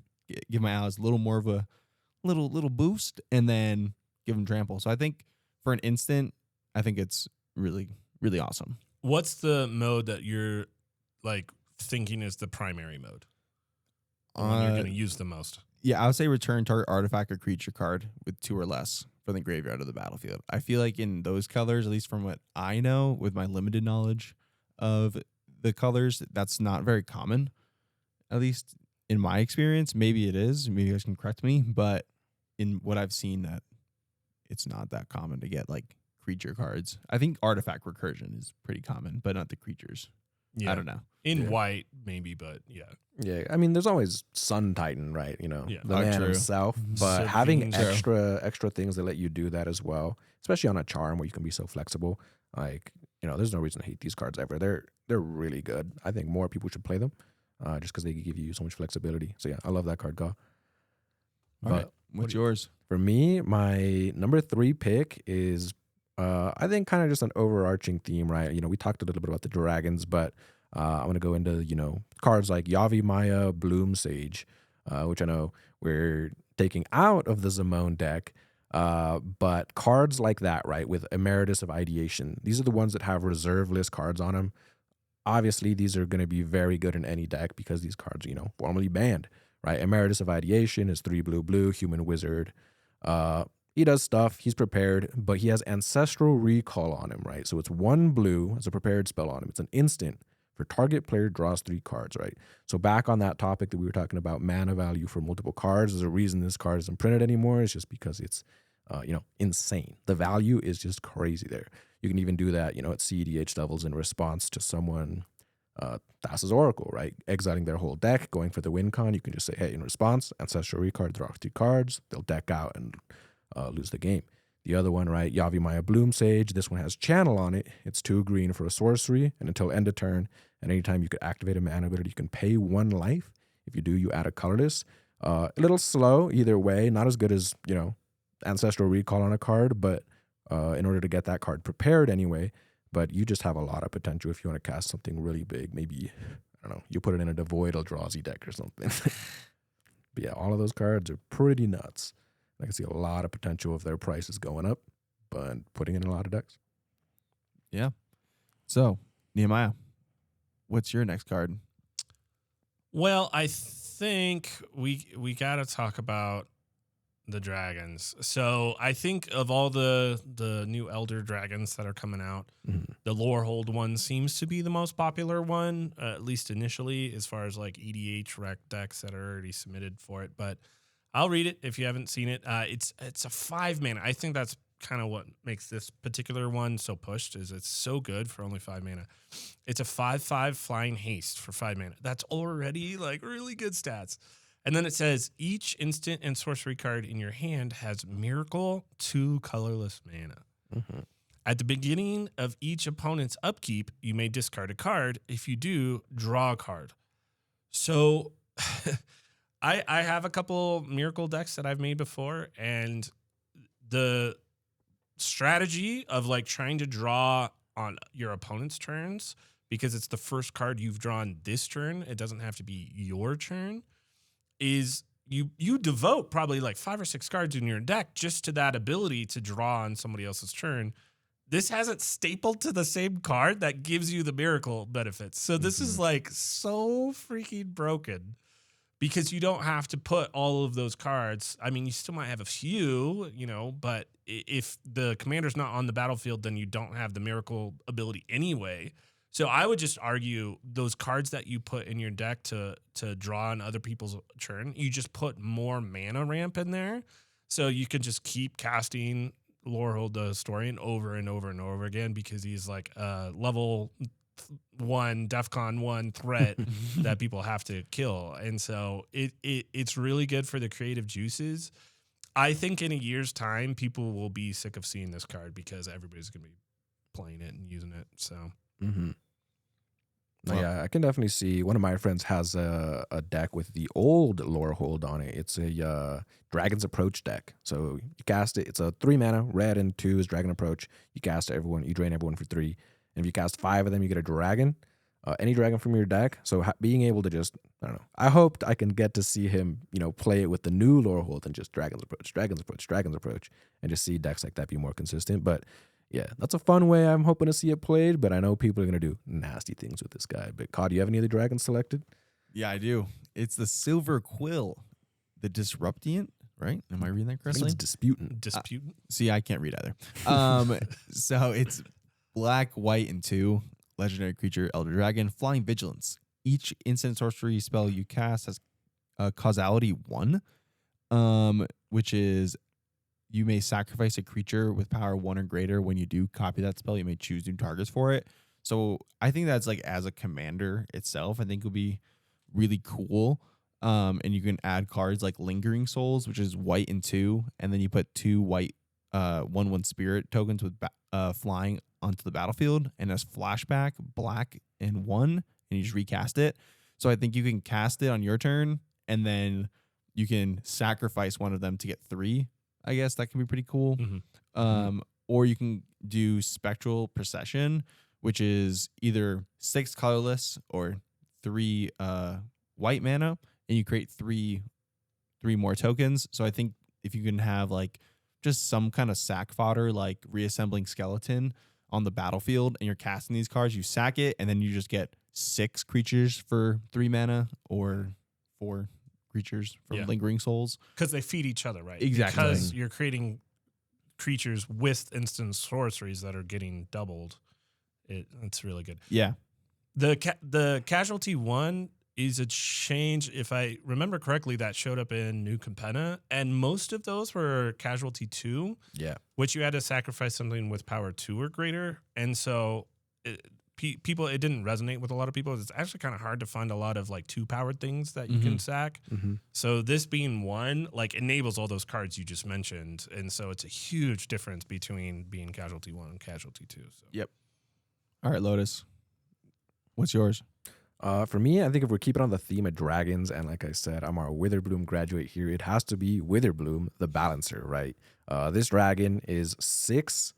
give my allies a little more of a little boost, and then give them trample. So I think for an instant, I think it's really, really awesome. What's the mode that you're like thinking is the primary mode? The one you're going to use the most? Yeah, I would say return target artifact or creature card with 2 or less from the graveyard to the battlefield. I feel like in those colors, at least from what I know with my limited knowledge of the colors, that's not very common. At least in my experience, maybe it is. Maybe you guys can correct me, but in what I've seen, that it's not that common to get like creature cards. I think artifact recursion is pretty common, but not the creatures. Yeah. I don't know. In Yeah. white, maybe, but yeah. Yeah, I mean, there's always Sun Titan, right? You know, Yeah. the Oh, man true. himself. But So having True. extra things that let you do that as well, especially on a charm where you can be so flexible. Like, you know, there's no reason to hate these cards ever. They're really good. I think more people should play them, just because they give you so much flexibility. So yeah, I love that card, Ga. All But right. What's yours? for me, my number 3 pick is, I think, kind of just an overarching theme, right? You know, we talked a little bit about the dragons, but I'm going to go into, you know, cards like Yavi Maya, Bloom Sage, which I know we're taking out of the Zamone deck. But cards like that, right, with Emeritus of Ideation, these are the ones that have reserve list cards on them. Obviously, these are going to be very good in any deck because these cards, you know, formally banned, right? Emeritus of Ideation is 3 blue, human wizard. He does stuff, he's prepared, but he has Ancestral Recall on him, right? So it's 1 blue as a prepared spell on him. It's an instant for target player draws 3 cards, right? So back on that topic that we were talking about, mana value for multiple cards, there's a reason this card isn't printed anymore. It's just because it's, you know, insane. The value is just crazy there. You can even do that, you know, at cEDH levels in response to someone, Thassa's Oracle, right? Exiling their whole deck, going for the win con. You can just say, hey, in response, Ancestral Recall, draw 2 cards. They'll deck out and lose the game. The other one, right, Yavi Maya Bloom Sage, this one has Channel on it. It's 2 green for a sorcery, and until end of turn, and anytime you could activate a mana ability, you can pay 1 life. If you do, you add a colorless. A little slow either way, not as good as, you know, Ancestral Recall on a card, but in order to get that card prepared anyway, but you just have a lot of potential if you want to cast something really big. Maybe, I don't know, you put it in a Devoid Eldrazi deck or something. But yeah, all of those cards are pretty nuts. I can see a lot of potential if their price is going up, but putting it in a lot of decks. Yeah. So, Nehemiah, what's your next card? Well, I think we got to talk about the dragons. So I think of all the new Elder Dragons that are coming out, the Lorehold one seems to be the most popular one, at least initially, as far as like EDH rec decks that are already submitted for it. But I'll read it if you haven't seen it. It's a 5 mana. I think that's kind of what makes this particular one so pushed, is it's so good for only 5 mana. It's a 5/5 flying haste for 5 mana. That's already like really good stats. And then it says each instant and sorcery card in your hand has Miracle 2 colorless mana. At the beginning of each opponent's upkeep, you may discard a card. If you do, draw a card. So I have a couple Miracle decks that I've made before, and the strategy of like trying to draw on your opponent's turns, because it's the first card you've drawn this turn, it doesn't have to be your turn, is you devote probably like 5 or 6 cards in your deck just to that ability to draw on somebody else's turn. This has it stapled to the same card that gives you the miracle benefits. So this is like so freaking broken, because you don't have to put all of those cards. I mean, you still might have a few, you know, but if the commander's not on the battlefield, then you don't have the miracle ability anyway. So I would just argue those cards that you put in your deck to draw on other people's turn, you just put more mana ramp in there, so you can just keep casting Lorehold the Historian over and over and over again, because he's like a level 1 DEFCON 1 threat that people have to kill. And so it's really good for the creative juices. I think in a year's time, people will be sick of seeing this card because everybody's going to be playing it and using it. So. Well, yeah, I can definitely see. One of my friends has a deck with the old Lorehold on it. It's a Dragon's Approach deck. So you cast it. It's a 3 mana, red and 2 is Dragon Approach. You cast everyone. You drain everyone for 3. And if you cast 5 of them, you get a dragon. Any dragon from your deck. So being able to just, I don't know. I hoped I can get to see him, you know, play it with the new Lorehold and just Dragon's Approach, Dragon's Approach, Dragon's Approach, and just see decks like that be more consistent. But yeah, that's a fun way I'm hoping to see it played, but I know people are going to do nasty things with this guy. But Cod, do you have any of the dragons selected? Yeah, I do. It's the Silver Quill, the Disruptient, right? Am I reading that I think correctly? it's Disputant. Disputant. See, I can't read either. So it's black, white, and 2. Legendary creature, Elder Dragon, Flying Vigilance. Each instant sorcery spell you cast has causality 1, which is you may sacrifice a creature with power 1 or greater. When you do, copy that spell. You may choose new targets for it. So I think that's like as a commander itself, I think it would be really cool. And you can add cards like Lingering Souls, which is white and 2, and then you put 2 white 1/1 spirit tokens with flying onto the battlefield, and as flashback black and 1, and you just recast it. So I think you can cast it on your turn, and then you can sacrifice one of them to get 3. I guess that can be pretty cool. Or you can do Spectral Procession, which is either 6 colorless or 3 white mana, and you create 3 more tokens. So I think if you can have like just some kind of sack fodder, like Reassembling Skeleton on the battlefield, and you're casting these cards, you sack it, and then you just get 6 creatures for 3 mana or 4 creatures from Lingering Souls. Because they feed each other, right? Exactly. Because you're creating creatures with instant sorceries that are getting doubled. It's really good. Yeah. The Casualty 1 is a change, if I remember correctly, that showed up in New Capenna, and most of those were Casualty 2, which you had to sacrifice something with power 2 or greater, and so it didn't resonate with a lot of people. It's actually kind of hard to find a lot of like 2-powered things that you can sack. So this being 1, like, enables all those cards you just mentioned, and so it's a huge difference between being Casualty 1 and Casualty 2. So. Yep. All right, Lotus, what's yours? For me, I think if we're keeping on the theme of dragons, and like I said, I'm our Witherbloom graduate here, it has to be Witherbloom, the Balancer, right? This dragon is 6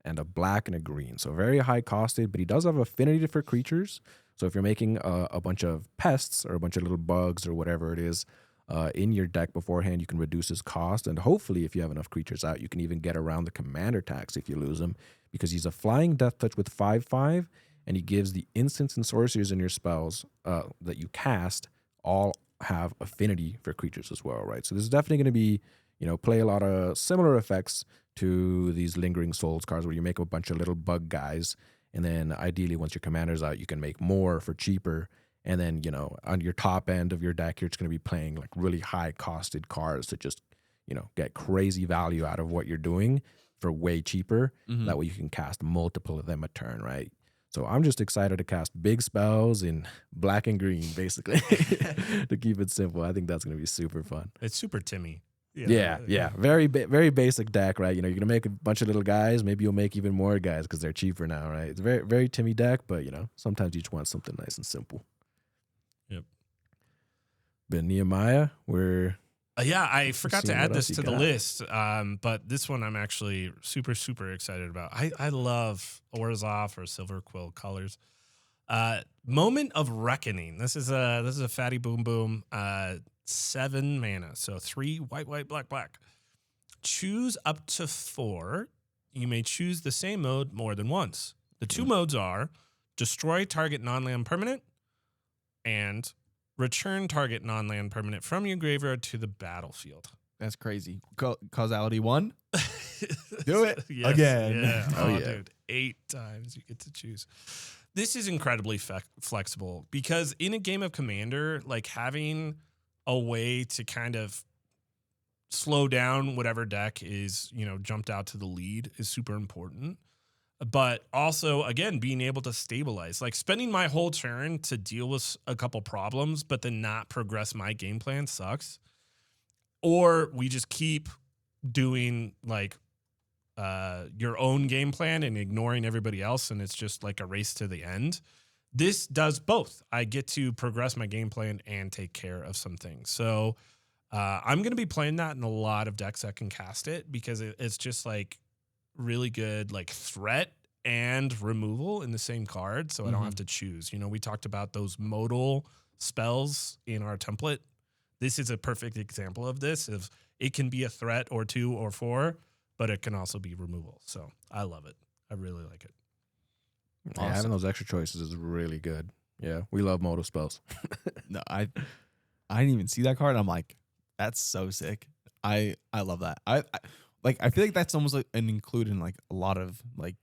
and a black and a green, so very high costed, but he does have affinity for creatures. So if you're making a bunch of pests or a bunch of little bugs or whatever it is in your deck beforehand, you can reduce his cost, and hopefully if you have enough creatures out, you can even get around the commander tax if you lose him, because he's a flying death touch with 5/5, and he gives the instants and sorceries in your spells that you cast all have affinity for creatures as well, right? So this is definitely going to be, play a lot of similar effects to these Lingering Souls cards where you make a bunch of little bug guys, and then ideally once your commander's out, you can make more for cheaper. And then, on your top end of your deck, you're just going to be playing like really high costed cards to just, get crazy value out of what you're doing for way cheaper. That way you can cast multiple of them a turn, right? So I'm just excited to cast big spells in black and green, basically, to keep it simple. I think that's going to be super fun. It's super Timmy. Yeah. Very basic deck, right? You're going to make a bunch of little guys. Maybe you'll make even more guys because they're cheaper now, right? It's a very, very Timmy deck, but, sometimes you just want something nice and simple. Yep. But Nehemiah, I forgot to add this to the list, but this one I'm actually super, super excited about. I love Orzhov or Silver Quill colors. Moment of Reckoning. This is a fatty boom boom. 7 mana, so 3 white, black. Choose up to 4. You may choose the same mode more than once. The 2 modes are destroy target non-land permanent and return target non-land permanent from your graveyard to the battlefield. That's crazy. Causality 1? Do it Yes, again. Yeah. Oh, yeah. Dude, 8 times you get to choose. This is incredibly flexible because in a game of Commander, like having a way to kind of slow down whatever deck is, jumped out to the lead is super important. But also, again, being able to stabilize, like spending my whole turn to deal with a couple problems, but then not progress my game plan sucks. Or we just keep doing like your own game plan and ignoring everybody else, and it's just like a race to the end. This does both. I get to progress my game plan and take care of some things. So I'm going to be playing that in a lot of decks that can cast it because it's just like really good like threat and removal in the same card, so I don't have to choose. We talked about those modal spells in our template. This is a perfect example of this. If it can be a threat or 2 or 4, but it can also be removal. So I love it. I really like it. Yeah, having those extra choices is really good. Yeah, we love modal spells. No, I didn't even see that card. I'm like, that's so sick. I love that. I feel like that's almost like an include in like a lot of like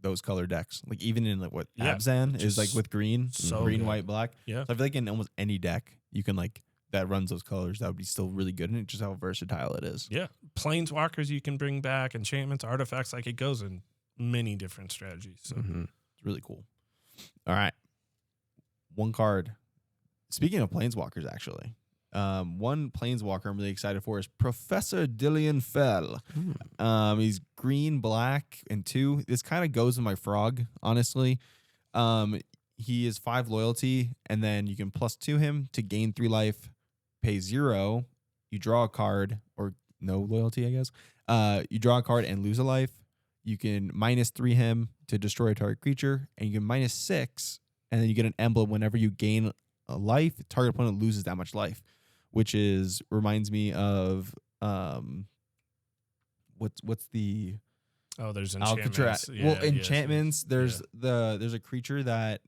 those color decks. Like even in like what Abzan is like with green, green, white, black. Yeah. So I feel like in almost any deck you can like that runs those colors, that would be still really good, and just how versatile it is. Yeah. Planeswalkers you can bring back, enchantments, artifacts, like it goes in many different strategies. So It's really cool. All right. One card. Speaking of planeswalkers, actually, one planeswalker I'm really excited for is Professor Dillian Fell. He's green, black, and 2. This kind of goes with my frog, honestly. He is 5 loyalty, and then you can +2 him to gain 3 life, pay 0. You draw a card, or no loyalty, I guess. You draw a card and lose a life. You can -3 him to destroy a target creature, and you can -6, and then you get an emblem whenever you gain a life. The target opponent loses that much life, which reminds me of what's the there's Alcatraz? enchantments. Well, enchantments. There's a creature that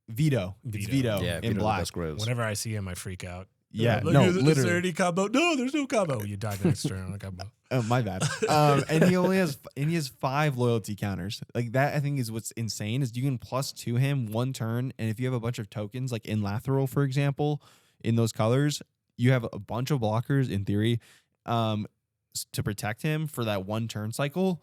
Veto. It's Veto Yeah, in Vito black. That's gross. Whenever I see him, I freak out. Yeah, Like, no, is there literally. any combo? No, there's no combo. You die next turn on a combo. Oh, my bad. And he has 5 loyalty counters. Like that, I think is what's insane is you can +2 him 1 turn, and if you have a bunch of tokens like in Lathril, for example, in those colors, you have a bunch of blockers in theory, to protect him for that 1 turn cycle,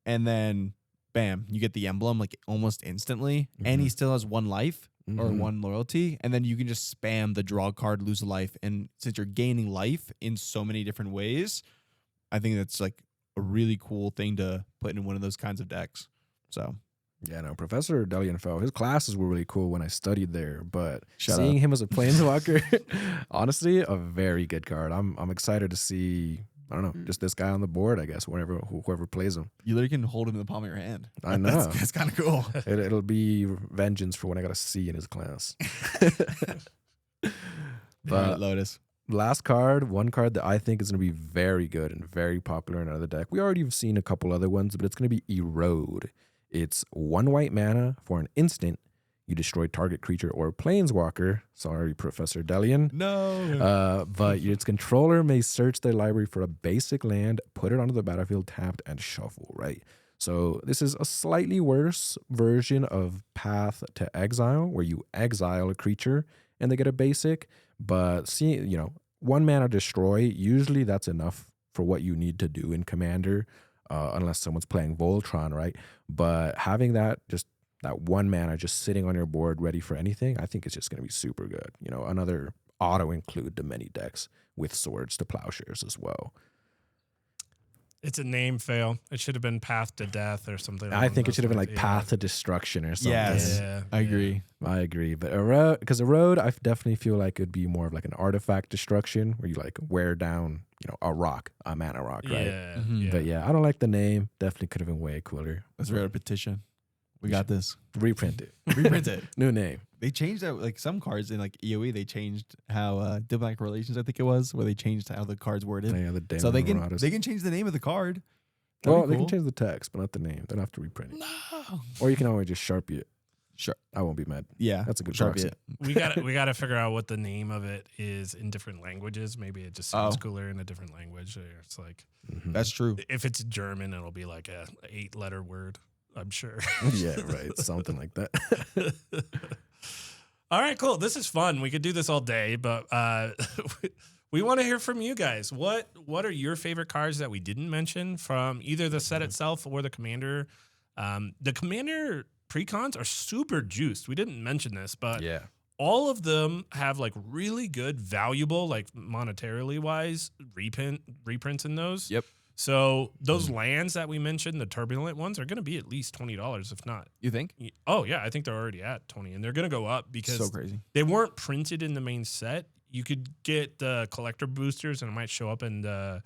and then bam, you get the emblem like almost instantly, and he still has 1 life. Or 1 loyalty, and then you can just spam the draw card, lose a life, and since you're gaining life in so many different ways, I think that's like a really cool thing to put in one of those kinds of decks. So Yeah, no, Professor Delian Fell, his classes were really cool when I studied there, but Shut seeing up. him as a planeswalker, honestly, a very good card. I'm excited to see, I don't know, just this guy on the board, I guess, whoever plays him. you literally can hold him in the palm of your hand. I know. That's kind of cool. It'll be vengeance for when I got a C in his class. But Lotus. Last card, one card that I think is going to be very good and very popular in another deck. We already have seen a couple other ones, but it's going to be Erode. It's 1 white mana for an instant. You destroy target creature or planeswalker. Sorry, Professor Delian. No. But its controller may search their library for a basic land, put it onto the battlefield tapped, and shuffle, right? So this is a slightly worse version of Path to Exile, where you exile a creature and they get a basic. But 1 mana destroy, usually that's enough for what you need to do in Commander, unless someone's playing Voltron, right? But having that 1 mana just sitting on your board ready for anything, I think it's just going to be super good. Another auto-include to many decks with Swords to Plowshares as well. It's a name fail. It should have been Path to Death or something. I think it should have been like like Path to Destruction or something. Yes. Yeah, I agree. I agree. But Erode, I definitely feel like it'd be more of like an artifact destruction where you like wear down, a rock, a mana rock, right? Yeah, Mhm. yeah. But yeah, I don't like the name. Definitely could have been way cooler. Let's write a petition. We got this. Reprint it. Reprint it. New name. They changed that, like some cards in like EOE. They changed how diplomatic relations, I think it was, where they changed how the cards worded. Yeah, the So they Marauders. can change the name of the card. Well, That'd be they can cool. change the text, but not the name. They don't have to reprint it. No. Or you can always just Sharpie it. Sure. I won't be mad. Yeah, That's a good Sharpie proxy. it. We gotta figure out what the name of it is in different languages. Maybe it just sounds cooler in a different language. Or it's like Mhm. That's true. if it's German, it'll be like a 8-letter word. I'm sure. Yeah, right. Something like that. All right, cool. This is fun. We could do this all day, but we want to hear from you guys. What are your favorite cards that we didn't mention from either the set itself or the Commander? The Commander precons are super juiced. We didn't mention this, but Yeah. all of them have like really good, valuable, like monetarily wise, reprints in those. Yep. So those lands that we mentioned, the turbulent ones, are going to be at least $20, if not. You think? Oh yeah, I think they're already at 20, and they're going to go up because So crazy. they weren't printed in the main set. You could get the collector boosters, and it might show up in the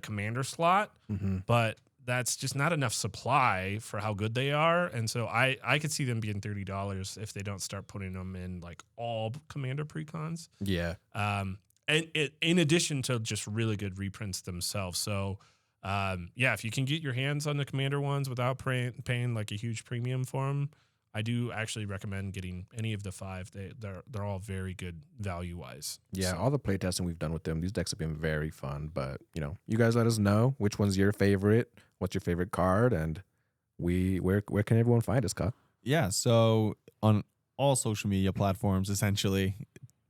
commander slot, Mm-hmm. but that's just not enough supply for how good they are. And so I could see them being $30 if they don't start putting them in like all commander precons. Yeah. And in addition to just really good reprints themselves. So yeah, if you can get your hands on the commander ones without paying like a huge premium for them, I do actually recommend getting any of the 5. They're all very good value wise. Yeah, So, all the playtesting we've done with them, these decks have been very fun. But you guys let us know which one's your favorite, what's your favorite card, and where can everyone find us, Kyle? Yeah. So on all social media platforms, essentially,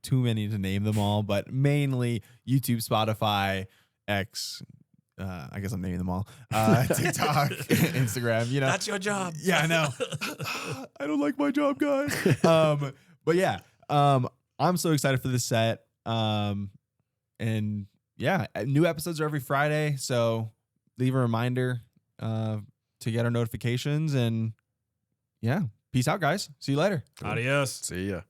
too many to name them all, but mainly YouTube, Spotify, X, I guess I'm naming them all. TikTok, Instagram, you know. That's your job. Yeah, I know. I don't like my job, guys. But yeah, I'm so excited for this set. And yeah, new episodes are every Friday. So leave a reminder to get our notifications. And yeah, peace out, guys. See you later. Adios. See ya.